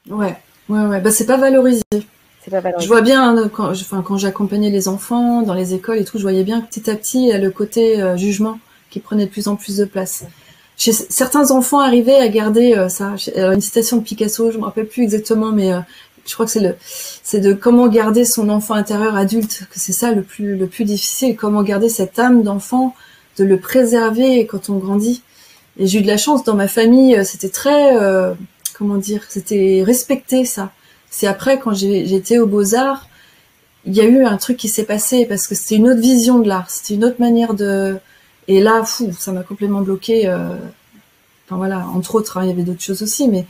Ouais, ouais. Bah, c'est pas valorisé. C'est pas Je valorisé. vois bien hein, quand j'accompagnais les enfants dans les écoles et tout, je voyais bien que petit à petit, il y a le côté jugement qui prenait de plus en plus de place. Chez certains enfants arrivaient à garder ça. Une citation de Picasso, je me rappelle plus exactement, mais je crois que c'est de comment garder son enfant intérieur adulte, que c'est ça le plus difficile, comment garder cette âme d'enfant, de le préserver quand on grandit. Et j'ai eu de la chance dans ma famille, c'était très, comment dire, c'était respecté ça. C'est après quand j'étais aux Beaux-Arts, il y a eu un truc qui s'est passé parce que c'était une autre vision de l'art, c'était une autre manière de. Et là, fou, ça m'a complètement bloqué. Enfin voilà, entre autres, hein, il y avait d'autres choses aussi, mais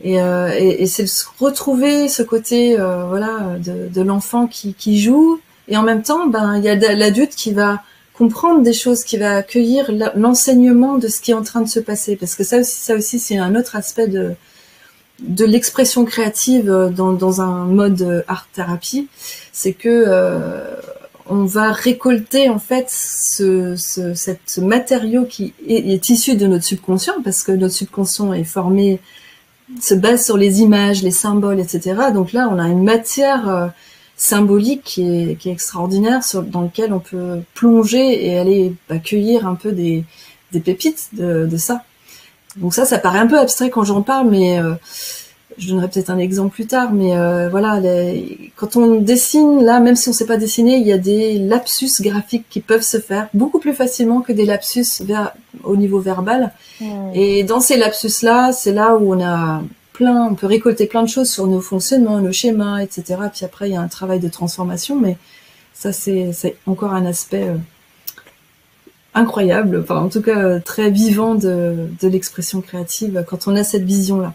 et c'est retrouver ce côté voilà de l'enfant qui joue et en même temps, ben il y a l'adulte qui va comprendre des choses, qui va accueillir l'enseignement de ce qui est en train de se passer, parce que ça aussi c'est un autre aspect de l'expression créative dans un mode art thérapie, c'est que on va récolter en fait ce matériau qui est issu de notre subconscient, parce que notre subconscient est formé, se base sur les images, les symboles, etc. Donc là, on a une matière symbolique qui est extraordinaire, dans laquelle on peut plonger et aller cueillir un peu des pépites de ça. Donc ça paraît un peu abstrait quand j'en parle, mais je donnerai peut-être un exemple plus tard, mais voilà, quand on dessine, là, même si on ne sait pas dessiner, il y a des lapsus graphiques qui peuvent se faire beaucoup plus facilement que des lapsus au niveau verbal. Et dans ces lapsus-là, c'est là où on peut récolter plein de choses sur nos fonctionnements, nos schémas, etc. Puis après, il y a un travail de transformation, mais ça, c'est encore un aspect incroyable, enfin en tout cas très vivant de l'expression créative quand on a cette vision-là.